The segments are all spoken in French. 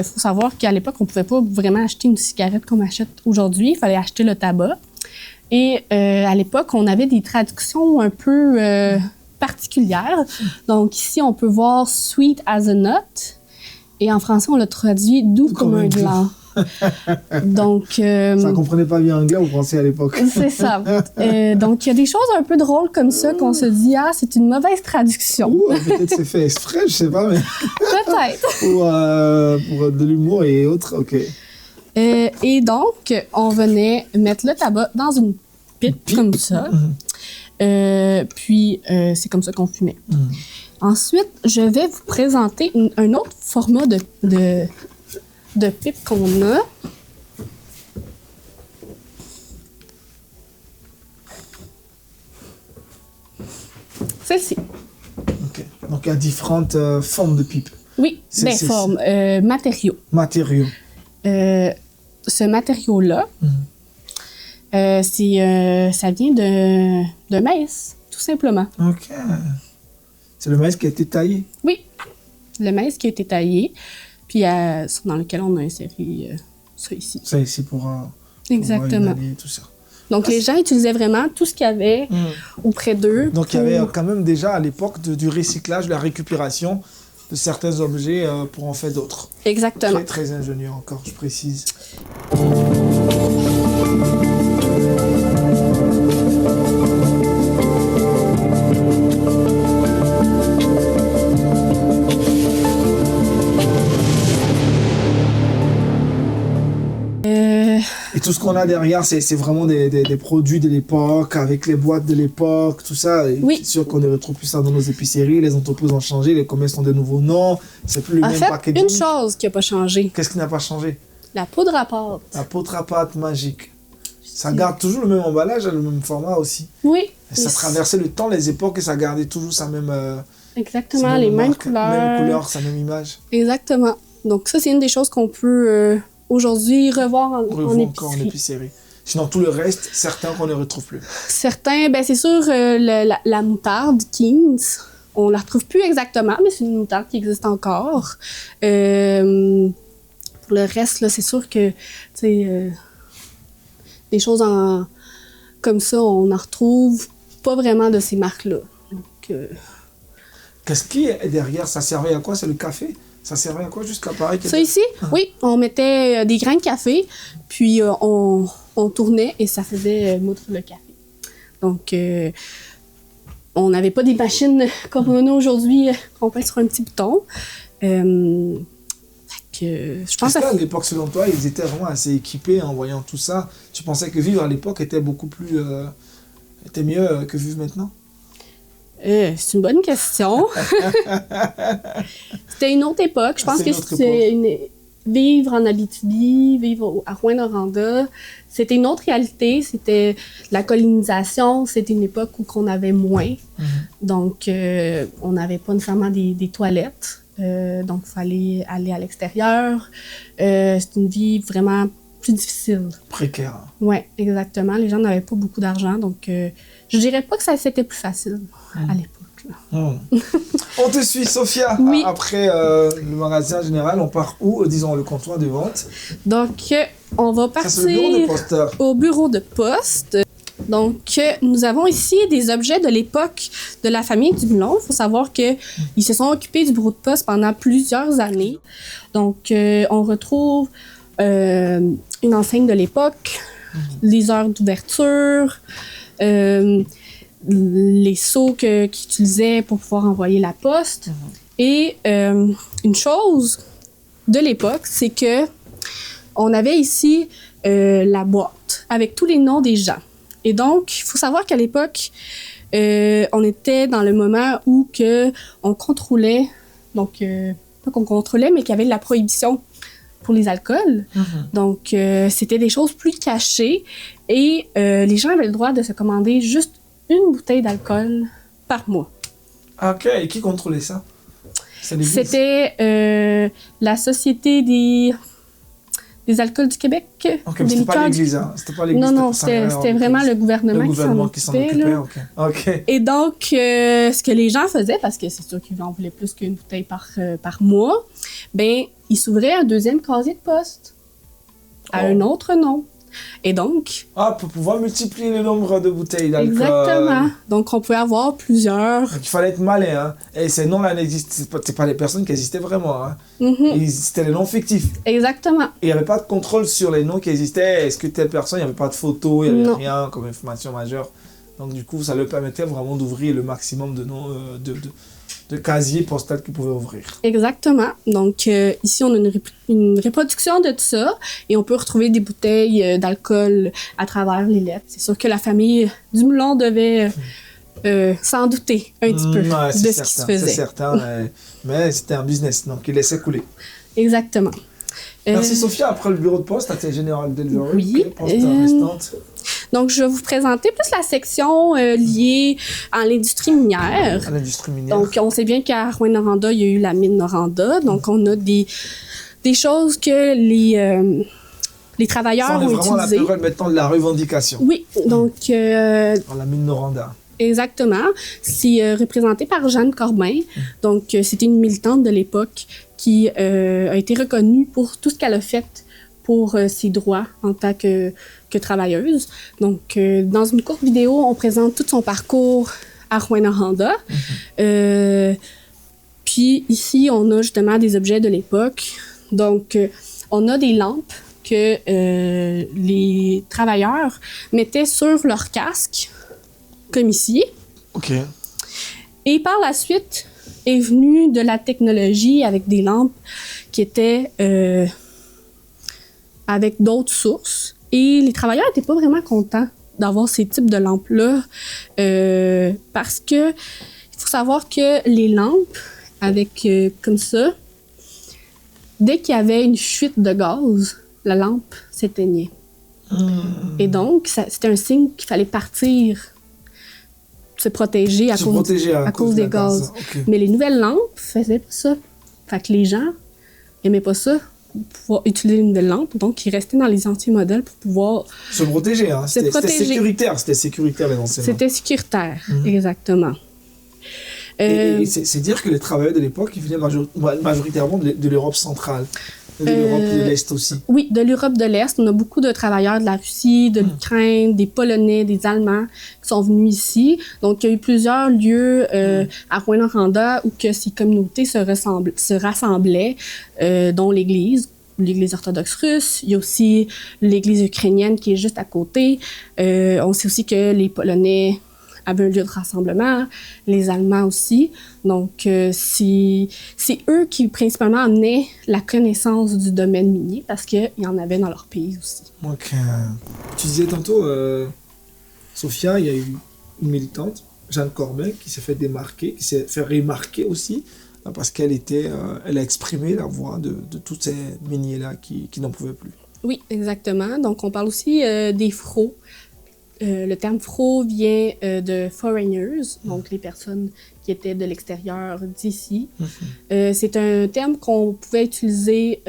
faut savoir qu'à l'époque, on pouvait pas vraiment acheter une cigarette comme on achète aujourd'hui. Il fallait acheter le tabac. Et à l'époque, on avait des traductions un peu particulières. Donc ici, on peut voir « sweet as a nut ». Et en français, on l'a traduit « doux comme un gland ». Donc, ça comprenait pas bien anglais ou français à l'époque. C'est ça. Donc, il y a des choses un peu drôles comme ça qu'on se dit, ah, c'est une mauvaise traduction. Ou peut-être c'est fait exprès, je sais pas, mais. Peut-être. Pour de l'humour et autres, ok. Et donc, on venait mettre le tabac dans une pipe comme ça. Puis, c'est comme ça qu'on fumait. Ensuite, je vais vous présenter un autre format de pipe qu'on a. Celle-ci. OK. Donc, il y a différentes formes de pipe. Oui, des formes, matériaux. Matériaux. Ce matériau-là, ça vient de maïs, tout simplement. OK. C'est le maïs qui a été taillé? Oui, le maïs qui a été taillé. Puis dans lequel on a inséré ça ici. Ça ici pour exactement. Pour tout ça. Donc les gens utilisaient vraiment tout ce qu'il y avait auprès d'eux. Donc il y avait quand même déjà à l'époque du recyclage, de la récupération de certains objets pour en faire d'autres. Exactement. Très, très ingénieux encore, je précise. Et tout ce qu'on a derrière, c'est vraiment des produits de l'époque, avec les boîtes de l'époque, tout ça. Et oui. C'est sûr qu'on ne retrouve plus ça dans nos épiceries. Les entreprises ont changé, les commerces ont de nouveaux noms. C'est plus le même packaging. Une chose qui n'a pas changé. Qu'est-ce qui n'a pas changé? La poudre à pâte. La poudre à pâte magique. Ça garde toujours le même emballage, le même format aussi. Oui. Et ça traversait le temps, les époques, et ça gardait toujours sa même... Exactement, les mêmes couleurs. Même couleur, sa même image. Exactement. Donc ça, c'est une des choses qu'on peut... aujourd'hui, revoir en épicerie. Sinon, tout le reste, certains qu'on ne retrouve plus. Certains, ben c'est sûr, la moutarde King's, on la retrouve plus exactement, mais c'est une moutarde qui existe encore. Pour le reste, là, c'est sûr que, tu sais, des choses comme ça, on n'en retrouve pas vraiment de ces marques-là. Donc, qu'est-ce qui est derrière? Ça servait à quoi? C'est le café? Ça servait à quoi jusqu'à Paris? Ça ici? Oui, on mettait des grains de café, puis on tournait et ça faisait moudre le café. Donc, on n'avait pas des machines comme on a aujourd'hui, qu'on pèse sur un petit bouton. Je pense à l'époque, selon toi, ils étaient vraiment assez équipés en voyant tout ça. Tu pensais que vivre à l'époque était beaucoup plus... était mieux que vivre maintenant? C'est une bonne question. C'était une autre époque. Je pense que c'était vivre en Abitibi, vivre à Rouyn-Noranda, c'était une autre réalité. C'était la colonisation. C'était une époque où on avait moins. Donc, on n'avait pas nécessairement des toilettes. Donc, il fallait aller à l'extérieur. C'est une vie vraiment plus difficile. Précaire. Oui, exactement. Les gens n'avaient pas beaucoup d'argent. Donc, je dirais pas que c'était plus facile à l'époque. On te suit, Sophia. Oui. Après le magasin général, on part où? Disons, le comptoir de vente. Donc, on va partir au bureau de poste. Donc, nous avons ici des objets de l'époque de la famille Dumoulin. Il faut savoir qu'ils se sont occupés du bureau de poste pendant plusieurs années. Donc, on retrouve une enseigne de l'époque, les heures d'ouverture, les seaux qu'ils utilisaient pour pouvoir envoyer la poste. Et une chose de l'époque, c'est que on avait ici la boîte avec tous les noms des gens. Et donc, il faut savoir qu'à l'époque, on était dans le moment où on contrôlait, donc pas qu'on contrôlait, mais qu'il y avait de la prohibition pour les alcools. Donc, c'était des choses plus cachées et les gens avaient le droit de se commander juste une bouteille d'alcool par mois. OK. Et qui contrôlait ça? C'était la Société des des alcools du Québec. Ok, mais c'était pas l'église, hein? C'était pas l'église. Non, c'était vraiment le gouvernement qui s'en occupait. Ok. Et donc, ce que les gens faisaient, parce que c'est sûr qu'ils en voulaient plus qu'une bouteille par mois, ben, ils s'ouvraient un deuxième casier de poste à un autre nom. Et donc... pour pouvoir multiplier le nombre de bouteilles d'alcool. Exactement. Donc, on pouvait avoir plusieurs... Donc, il fallait être malin, hein. Et ces noms-là n'existaient pas, c'est pas les personnes qui existaient vraiment, hein. C'était les noms fictifs. Exactement. Et il n'y avait pas de contrôle sur les noms qui existaient. Est-ce que telle personne, il n'y avait pas de photo, il n'y avait rien comme information majeure. Donc, du coup, ça leur permettait vraiment d'ouvrir le maximum de noms, de casiers postaux qu'ils pouvaient ouvrir. Exactement. Donc, ici, on a une reproduction de tout ça et on peut retrouver des bouteilles d'alcool à travers les lettres. C'est sûr que la famille Dumoulin devait s'en douter un petit peu de ce qui se faisait. C'est certain, mais c'était un business, donc il laissait couler. Exactement. Merci Sophia. Après le bureau de poste, tu es général delivery. Oui. Poste restante. Donc, je vais vous présenter plus la section liée à l'industrie minière. À l'industrie minière. Donc, on sait bien qu'à Rouyn-Noranda, il y a eu la mine Noranda. Donc, on a des choses que les travailleurs ont utilisées. C'est vraiment la période maintenant de la revendication. Oui, donc... Dans la mine Noranda. Exactement. C'est représenté par Jeanne Corbin. Donc, c'était une militante de l'époque qui a été reconnue pour tout ce qu'elle a fait pour ses droits en tant que travailleuse. Donc, dans une courte vidéo, on présente tout son parcours à Rouyn-Noranda. Puis ici, on a justement des objets de l'époque. Donc, on a des lampes que les travailleurs mettaient sur leur casque, comme ici. OK. Et par la suite est venue de la technologie avec des lampes qui étaient avec d'autres sources. Et les travailleurs n'étaient pas vraiment contents d'avoir ces types de lampes-là parce que il faut savoir que les lampes avec comme ça, dès qu'il y avait une fuite de gaz, la lampe s'éteignait. Et donc, c'était un signe qu'il fallait partir, se protéger à cause des gaz. Okay. Mais les nouvelles lampes faisaient pas ça. Fait que les gens aimaient pas ça, pouvoir utiliser une nouvelle lampe. Donc, ils restaient dans les anciens modèles pour pouvoir se protéger. Hein. C'était sécuritaire. C'était sécuritaire, les anciens. C'était sécuritaire, exactement. Et c'est dire que les travailleurs de l'époque, ils venaient majoritairement de l'Europe centrale. De l'Europe de l'Est aussi. Oui, de l'Europe de l'Est. On a beaucoup de travailleurs de la Russie, de l'Ukraine, des Polonais, des Allemands qui sont venus ici. Donc, il y a eu plusieurs lieux à Rouyn-Noranda où que ces communautés se rassemblaient, dont l'Église orthodoxe russe. Il y a aussi l'Église ukrainienne qui est juste à côté. On sait aussi que les Polonais avaient un lieu de rassemblement, les Allemands aussi. Donc, c'est eux qui principalement amenaient la connaissance du domaine minier parce qu'il y en avait dans leur pays aussi. Donc, tu disais tantôt, Sophia, il y a eu une militante, Jeanne Corbin, qui s'est fait démarquer, qui s'est fait remarquer aussi, parce qu'elle elle a exprimé la voix de tous ces miniers-là qui n'en pouvaient plus. Oui, exactement. Donc, on parle aussi des FRO. Le terme FRO vient de foreigners, donc les personnes qui étaient de l'extérieur d'ici. C'est un terme qu'on pouvait utiliser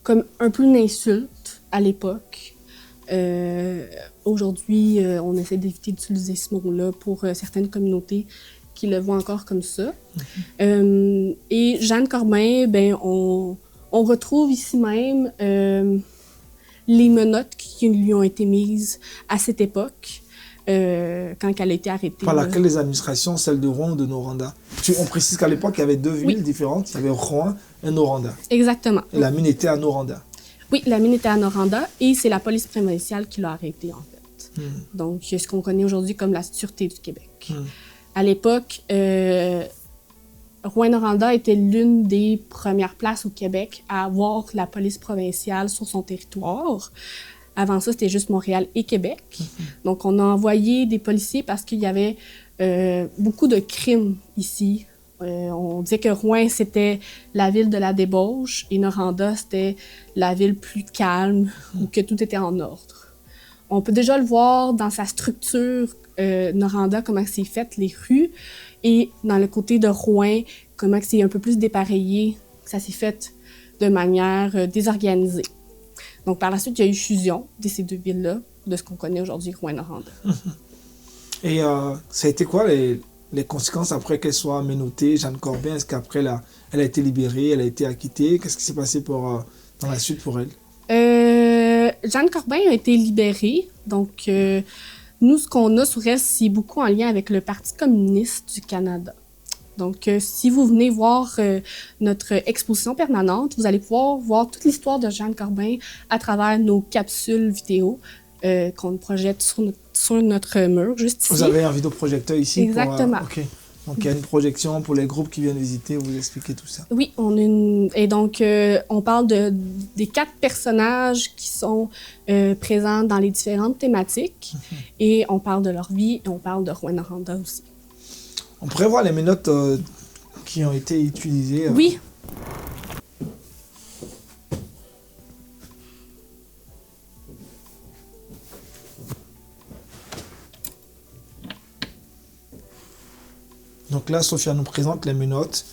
comme un peu une insulte à l'époque. Aujourd'hui, on essaie d'éviter d'utiliser ce mot-là pour certaines communautés qui le voient encore comme ça. Et Jeanne Corbin, ben, on retrouve ici même les menottes qui lui ont été mises à cette époque, quand elle a été arrêtée. Par laquelle les administrations, celle de Rouen ou de Noranda. On précise qu'à l'époque, il y avait deux villes différentes. Il y avait Rouen et Noranda. Exactement. Et la mine était à Noranda. Oui, la mine était à Noranda et c'est la police provinciale qui l'a arrêtée, en fait. Donc, ce qu'on connaît aujourd'hui comme la Sûreté du Québec. À l'époque, Rouyn-Noranda était l'une des premières places au Québec à avoir la police provinciale sur son territoire. Avant ça, c'était juste Montréal et Québec. Donc, on a envoyé des policiers parce qu'il y avait beaucoup de crimes ici. On disait que Rouen, c'était la ville de la débauche et Noranda, c'était la ville plus calme où que tout était en ordre. On peut déjà le voir dans sa structure, Noranda, comment c'est fait, les rues. Et dans le côté de Rouen, comment c'est un peu plus dépareillé, ça s'est fait de manière désorganisée. Donc, par la suite, il y a eu fusion de ces deux villes-là, de ce qu'on connaît aujourd'hui, Rouyn-Noranda. Et ça a été quoi les conséquences après qu'elle soit menottée, Jeanne Corbin? Est-ce qu'après, elle a été libérée, elle a été acquittée? Qu'est-ce qui s'est passé dans la suite pour elle? Jeanne Corbin a été libérée. Donc, nous, ce qu'on a sur elle, c'est beaucoup en lien avec le Parti communiste du Canada. Donc, si vous venez voir notre exposition permanente, vous allez pouvoir voir toute l'histoire de Jeanne Corbin à travers nos capsules vidéo qu'on projette sur notre mur, juste ici. Vous avez un vidéoprojecteur ici? Exactement. OK. Donc, il y a une projection pour les groupes qui viennent visiter, vous expliquez tout ça. Oui, et donc, on parle des 4 personnages qui sont présents dans les différentes thématiques. Et on parle de leur vie et on parle de Rouyn-Noranda aussi. On pourrait voir les menottes qui ont été utilisées. Oui. Donc là, Sophia nous présente les menottes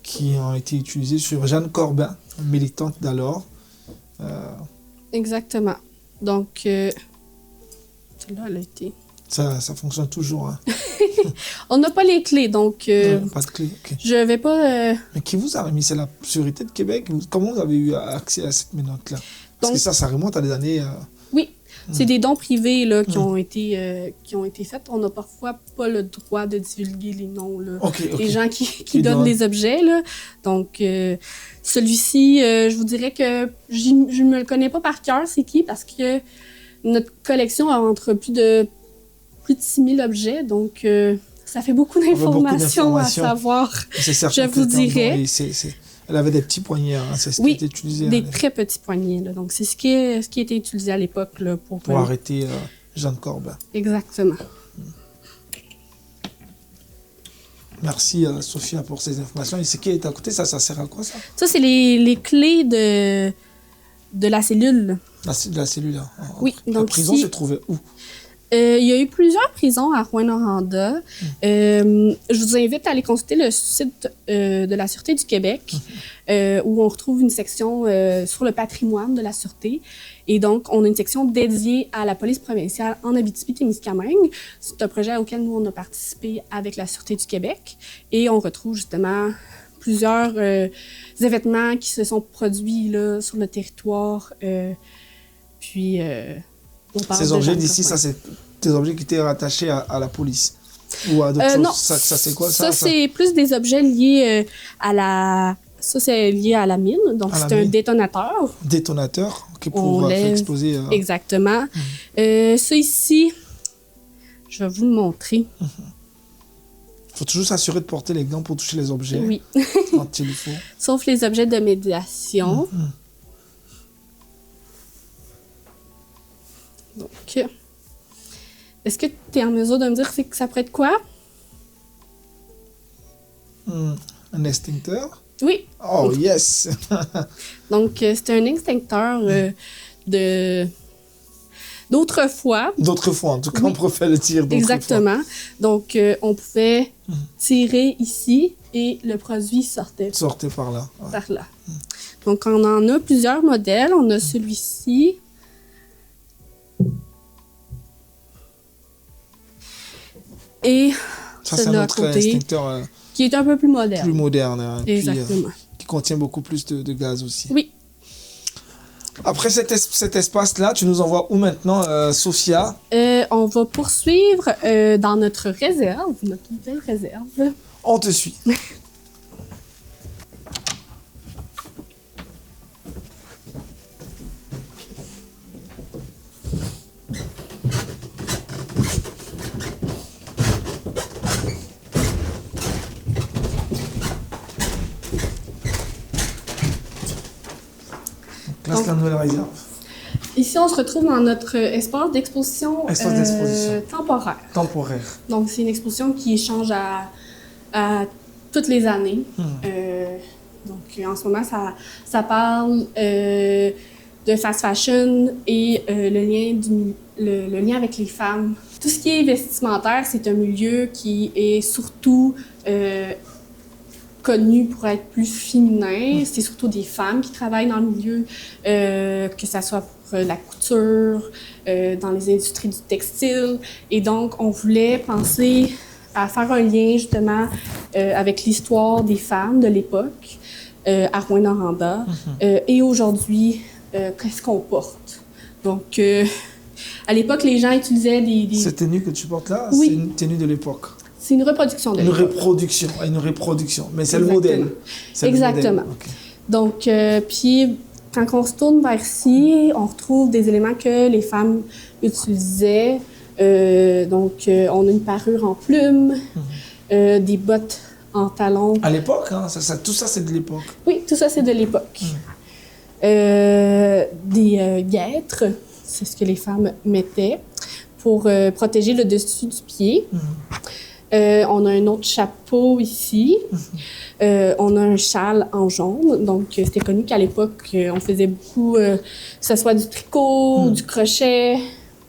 qui ont été utilisées sur Jeanne Corbin, militante d'alors. Exactement. Donc, celle-là, elle a été... Ça fonctionne toujours. Hein. On n'a pas les clés, donc... Pas de clé, ok. Je vais pas... Mais qui vous a remis? C'est la Sûreté de Québec? Comment vous avez eu accès à cette menotte-là? Parce que ça remonte à des années... Oui, c'est des dons privés là, qui ont été faits. On n'a parfois pas le droit de divulguer les noms. Là. Les gens qui donnent les objets. Là. Donc, celui-ci, je vous dirais que je ne me le connais pas par cœur, c'est qui, parce que notre collection a entre plus de 6 000 objets. Donc, ça fait beaucoup d'informations à savoir, je vous dirais. Elle avait des petits poignets, hein, c'est ce qui était utilisé. Des très petits poignets. Là. Donc, c'est ce qui était utilisé à l'époque là, pour arrêter Jeanne Corbin. Exactement. Merci Sophia pour ces informations. Et ce qui est à côté, ça sert à quoi ça? Ça, c'est les clés de la cellule. De la cellule, hein. Oui. La donc prison se trouvait où? Il y a eu plusieurs prisons à Rouyn-Noranda. Je vous invite à aller consulter le site de la Sûreté du Québec, où on retrouve une section sur le patrimoine de la Sûreté. Et donc, on a une section dédiée à la police provinciale en Abitibi-Témiscamingue. C'est un projet auquel nous, on a participé avec la Sûreté du Québec. Et on retrouve justement plusieurs événements qui se sont produits là, sur le territoire. Ces objets d'ici, ça, c'est des objets qui étaient rattachés à la police ou à d'autres choses? Non, ça c'est quoi ça? Ça, c'est plus des objets liés à la... Ça, c'est lié à la mine. Donc, c'est un détonateur. Détonateur, pour faire exploser... Exactement. Ça ici, je vais vous le montrer. Il faut toujours s'assurer de porter les gants pour toucher les objets. Oui. Quand il faut. Sauf les objets de médiation. Donc, est-ce que tu es en mesure de me dire que ça pourrait être quoi? Un extincteur? Oui. Oh, yes! Donc, c'est un extincteur d'autrefois. D'autrefois, en tout cas, on pourrait faire le tir d'autrefois. Exactement. Donc, on pouvait tirer ici et le produit sortait. Sortait par là. Ouais. Par là. Donc, on en a plusieurs modèles. On a celui-ci. Et ça, c'est un autre extincteur qui est un peu plus moderne. Plus moderne. Hein, exactement. Puis, qui contient beaucoup plus de gaz aussi. Oui. Après cet espace-là, tu nous envoies où maintenant, Sophia? On va poursuivre dans notre réserve, notre nouvelle réserve. On te suit. Là, c'est la nouvelle réserve. Ici, on se retrouve dans notre espace d'exposition temporaire. Temporaire. Donc, c'est une exposition qui change à toutes les années. Donc, en ce moment, ça parle de fast fashion et le lien avec les femmes. Tout ce qui est vestimentaire, c'est un milieu qui est surtout connu pour être plus féminin. C'est surtout des femmes qui travaillent dans le milieu, que ça soit pour la couture, dans les industries du textile. Et donc, on voulait penser à faire un lien, justement, avec l'histoire des femmes de l'époque, à Rouyn-Noranda, et aujourd'hui, qu'est-ce qu'on porte. Donc, à l'époque, les gens utilisaient des... Cette tenue que tu portes là, Oui. c'est une tenue de l'époque. C'est une reproduction de Une l'époque. reproduction. Mais c'est le Exactement. modèle. C'est le Exactement. modèle. Ok. Donc, puis, quand on se tourne vers ici, on retrouve des éléments que les femmes utilisaient. Donc, on a une parure en plumes, des bottes en talons. À l'époque, hein, tout ça, c'est de l'époque. Oui, tout ça, c'est de l'époque. Des guêtres, c'est ce que les femmes mettaient pour protéger le dessus du pied. On a un autre chapeau ici. On a un châle en jaune. Donc, c'était connu qu'à l'époque, on faisait beaucoup, que ce soit du tricot, du crochet.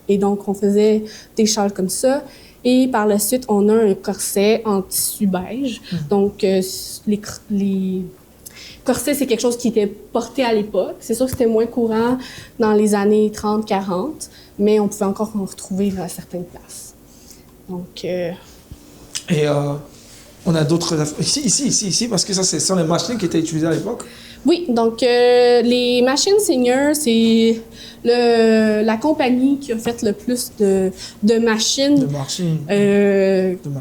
Et donc, on faisait des châles comme ça. Et par la suite, on a un corset en tissu beige. Donc, les corsets, c'est quelque chose qui était porté à l'époque. C'est sûr que c'était moins courant dans les années 30-40, mais on pouvait encore en retrouver à certaines places. Donc... Et on a d'autres... Ici, parce que ça, ce sont les machines qui étaient utilisées à l'époque. Oui, donc les machines Singer, c'est la compagnie qui a fait le plus de machines. De machines.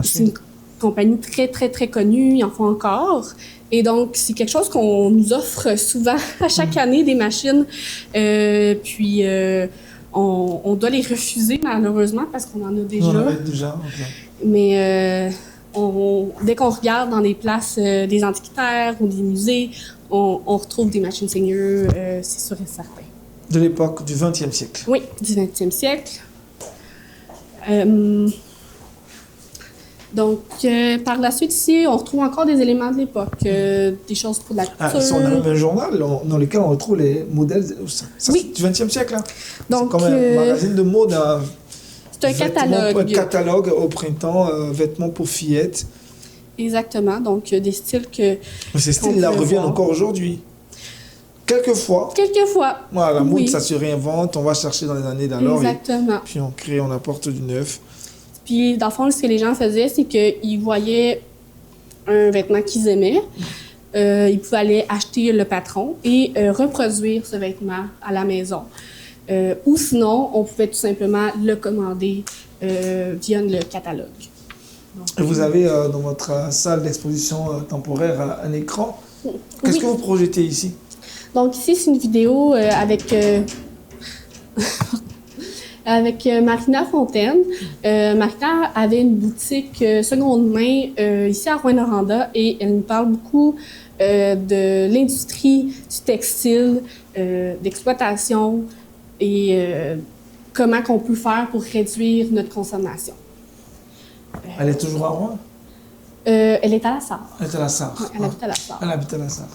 C'est une compagnie très, très, très connue. Ils en font encore. Et donc, c'est quelque chose qu'on nous offre souvent à chaque année, des machines. Puis, on doit les refuser, malheureusement, parce qu'on en a déjà. On en a déjà, ok. Mais dès qu'on regarde dans des places des antiquaires ou des musées, on retrouve des machines Singer, c'est sûr et certain. De l'époque du 20e siècle. Oui, du 20e siècle. Donc, par la suite, ici, on retrouve encore des éléments de l'époque, des choses pour la couture. On a même un journal dans lequel on retrouve les modèles. Ça Oui. c'est du 20e siècle, là. Donc, c'est comme un magazine de mode. c'est un catalogue. Un catalogue au printemps, vêtements pour fillettes. Exactement. Donc, des styles que... Mais ces styles-là reviennent encore aujourd'hui. Quelquefois. Voilà, la mode, Oui. ça se réinvente. On va chercher dans les années d'alors. Exactement. Puis on crée, on apporte du neuf. Puis, dans le fond, ce que les gens faisaient, c'est qu'ils voyaient un vêtement qu'ils aimaient. Ils pouvaient aller acheter le patron et reproduire ce vêtement à la maison. Ou sinon, on pouvait tout simplement le commander via le catalogue. Donc, Et vous avez dans votre salle d'exposition temporaire un écran. Qu'est-ce que vous projetez ici? Donc ici, c'est une vidéo avec Marina Fontaine. Marina avait une boutique seconde main ici à Rouyn-Noranda et elle nous parle beaucoup de l'industrie du textile, d'exploitation et comment qu'on peut faire pour réduire notre consommation. Elle est toujours à Rouen? Elle est à la Sarre. Elle est à la Sarre. Ouais, elle habite à la Sarre. Elle habite à la Sarre.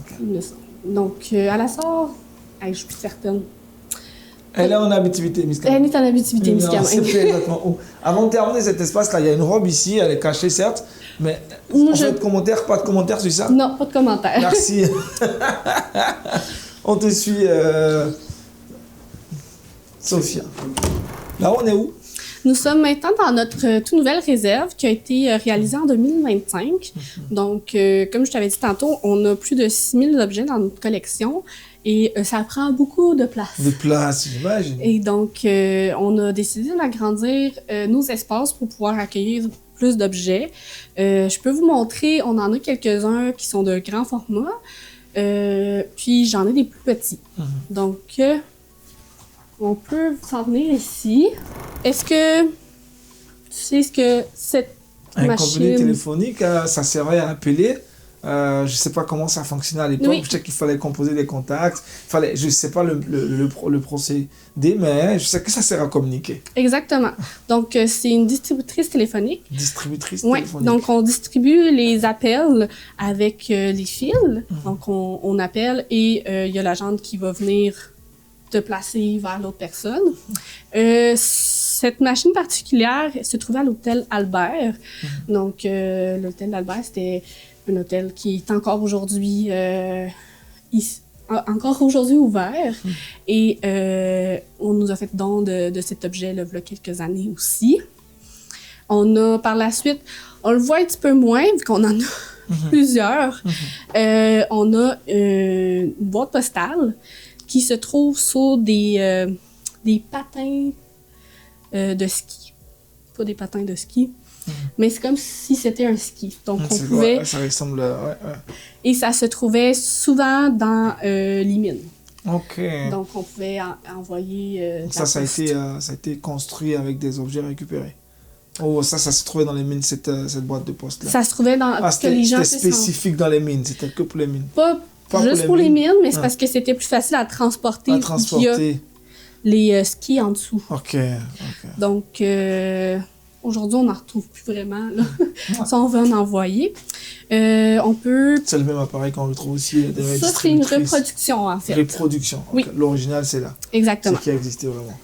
Okay. Donc, à la Sarre, je suis plus certaine. Elle est en Abitibi-Témiscamingue. Elle est en Abitibi-Témiscamingue. C'est exactement où. Avant de terminer cet espace-là, il y a une robe ici, elle est cachée certes, mais pas de commentaires sur ça? Non, pas de commentaires. Merci. On te suit, Sophia. Là, on est où? Nous sommes maintenant dans notre toute nouvelle réserve qui a été réalisée en 2025. Donc, comme je t'avais dit tantôt, on a plus de 6000 objets dans notre collection et ça prend beaucoup de place. De place, j'imagine. Et donc, on a décidé d'agrandir nos espaces pour pouvoir accueillir plus d'objets. Je peux vous montrer, on en a quelques-uns qui sont de grand format, puis j'en ai des plus petits. Donc, on peut s'en venir ici. Est-ce que tu sais ce que cette Un machine... compagnie téléphonique, ça servait à appeler. Je ne sais pas comment ça fonctionnait à l'époque. Oui. Je sais qu'il fallait composer des contacts. Je ne sais pas le procédé, mais je sais que ça sert à communiquer. Exactement. Donc, c'est une distributrice téléphonique. Distributrice Oui, téléphonique. donc on distribue les appels avec les fils. Donc, on appelle et il y a l'agent qui va venir te placer vers l'autre personne. Cette machine particulière se trouvait à l'hôtel Albert. Donc, l'hôtel Albert, c'était un hôtel qui est encore aujourd'hui encore aujourd'hui ouvert. Et on nous a fait don de cet objet là, il y a quelques années aussi. On a par la suite, on le voit un petit peu moins vu qu'on en a plusieurs. On a une boîte postale qui se trouve sur des patins de ski. Pas des patins de ski, mais c'est comme si c'était un ski. Donc on pouvait... Ouais, ça ressemble... Ouais. Et ça se trouvait souvent dans les mines. OK. Donc on pouvait envoyer... Ça a été construit avec des objets récupérés. Oh, ça se trouvait dans les mines, cette boîte de poste-là. Ça se trouvait dans... C'était spécifique dans les mines, c'était que pour les mines. Pas juste pour les mines, mais c'est parce que c'était plus facile à transporter. Via les skis en dessous. OK. Donc, aujourd'hui, on n'en retrouve plus vraiment. Là. Si on veut en envoyer, on peut... C'est le même appareil qu'on retrouve aussi. Ça, c'est une reproduction, en fait. Reproduction. Okay. Oui. L'original, c'est là. Exactement. C'est qui a existé vraiment.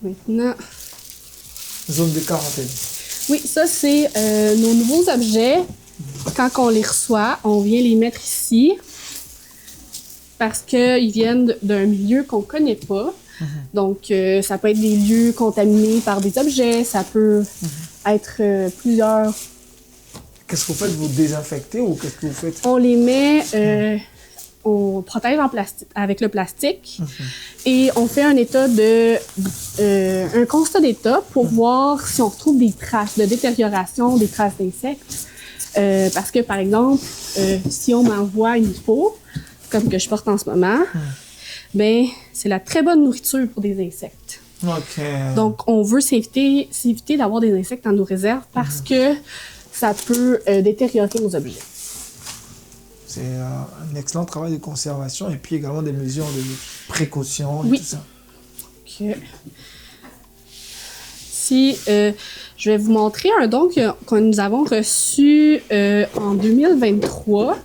Maintenant... Zone de quarantaine. Oui, ça, c'est nos nouveaux objets. Quand on les reçoit, on vient les mettre ici parce qu'ils viennent d'un milieu qu'on ne connaît pas. Donc, ça peut être des lieux contaminés par des objets, ça peut être plusieurs... Qu'est-ce que vous faites? Vous désinfectez ou qu'est-ce que vous faites? On les met... on protège avec le plastique et on fait un constat d'état pour voir si on retrouve des traces de détérioration, des traces d'insectes. Parce que, par exemple, si on m'envoie une peau, comme que je porte en ce moment, ben c'est la très bonne nourriture pour des insectes. OK. Donc, on veut s'éviter d'avoir des insectes dans nos réserves parce que ça peut détériorer nos objets. C'est un excellent travail de conservation et puis également des mesures de précaution et tout ça. OK. Si, je vais vous montrer un don que nous avons reçu en 2023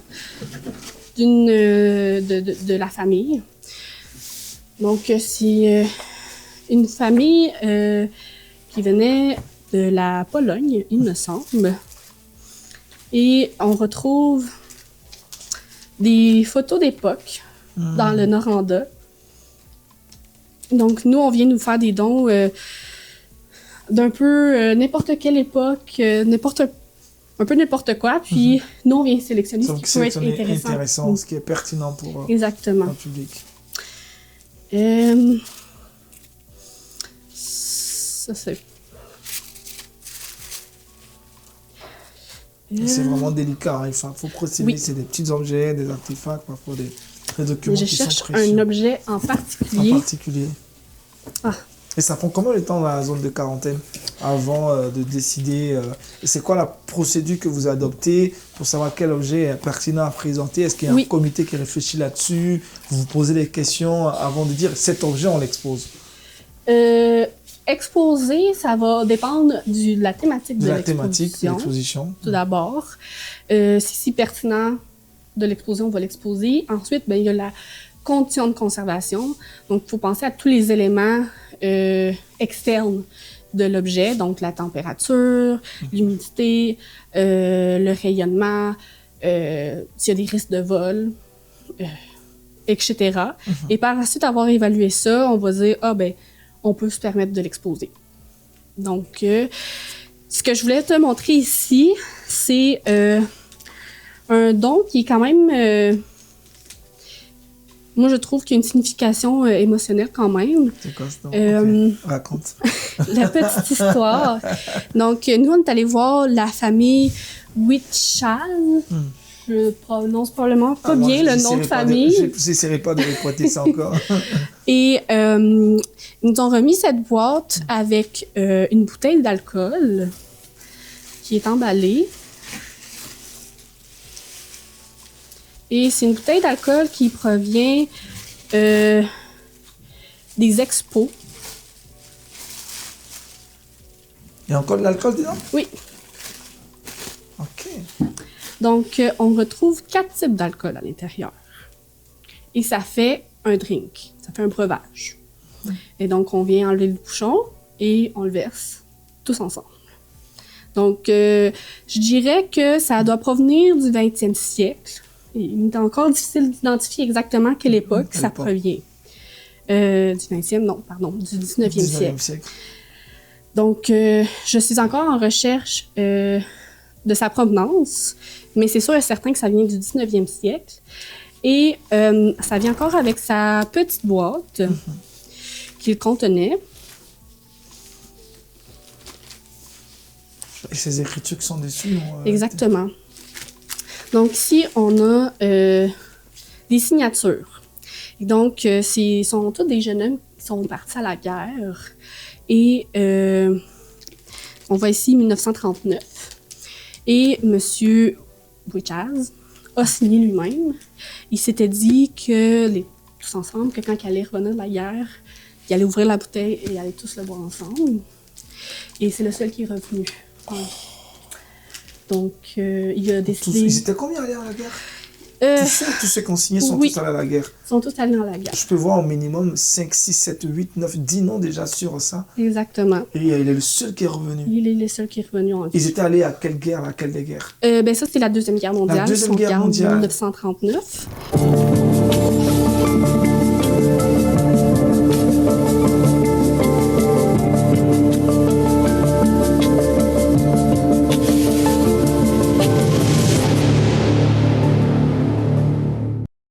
de la famille. Donc, c'est une famille qui venait de la Pologne, il me semble. Et on retrouve des photos d'époque dans le Noranda. Donc, nous, on vient nous faire des dons d'un peu n'importe quelle époque, un peu n'importe quoi. Puis, nous, on vient sélectionner ce qui peut être intéressant. Ce qui est pertinent pour Exactement. le public. Ça, c'est... C'est vraiment délicat. Il faut procéder. Oui. C'est des petits objets, des artefacts, parfois des documents qui sont précieux. Je cherche un objet en particulier. Ah. Et ça prend combien de temps dans la zone de quarantaine avant de décider c'est quoi la procédure que vous adoptez pour savoir quel objet est pertinent à présenter? Est-ce qu'il y a un comité qui réfléchit là-dessus? Vous vous posez des questions avant de dire cet objet, on l'expose? Exposer, ça va dépendre de la thématique de l'exposition. Tout d'abord. Si c'est pertinent de l'exposer, on va l'exposer. Ensuite, il y a la condition de conservation. Donc, il faut penser à tous les éléments externes de l'objet, donc la température, l'humidité, le rayonnement, s'il y a des risques de vol, etc. Et par la suite, avoir évalué ça, on va dire, on peut se permettre de l'exposer. Donc, ce que je voulais te montrer ici, c'est un don qui est quand même... moi, je trouve qu'il y a une signification émotionnelle quand même. C'est quoi ce don? Raconte. La petite histoire. Donc, nous, on est allés voir la famille Wichal. Je prononce probablement pas bien le nom de famille. Je n'essaierai pas de répéter ça encore. Et ils nous ont remis cette boîte avec une bouteille d'alcool qui est emballée. Et c'est une bouteille d'alcool qui provient des expos. Il y a encore de l'alcool dedans? Oui. OK. Donc, on retrouve 4 types d'alcool à l'intérieur. Et ça fait un drink. Ça fait un breuvage. Et donc, on vient enlever le bouchon et on le verse tous ensemble. Donc, je dirais que ça doit provenir du 20e siècle. Il est encore difficile d'identifier exactement quelle époque ça provient. Du 20e, non, pardon, du 19e siècle. Donc, je suis encore en recherche de sa provenance, mais c'est sûr et certain que ça vient du 19e siècle. Et ça vient encore avec sa petite boîte qu'il contenait. Et ces écritures qui sont dessus. Exactement. Donc ici, on a des signatures. Et donc, ce sont tous des jeunes hommes qui sont partis à la guerre. Et on voit ici 1939. Et M. Bouchaz a signé lui-même. Il s'était dit que, tous ensemble, que quand il allait revenir de la guerre, il allait ouvrir la bouteille et ils allaient tous le boire ensemble. Et c'est le seul qui est revenu. Donc, il a décidé... Ils étaient combien allés à la guerre? Tous ceux qui ont signé sont tous allés à la guerre. Ils sont tous allés à la guerre. Je peux voir au minimum 5, 6, 7, 8, 9, 10 noms déjà sur ça. Exactement. Et il est le seul qui est revenu. Il est le seul qui est revenu en vie. Ils étaient allés à quelle guerre? À quelle des guerres? Ça, c'est la Deuxième Guerre mondiale. La Deuxième Guerre mondiale. 1939.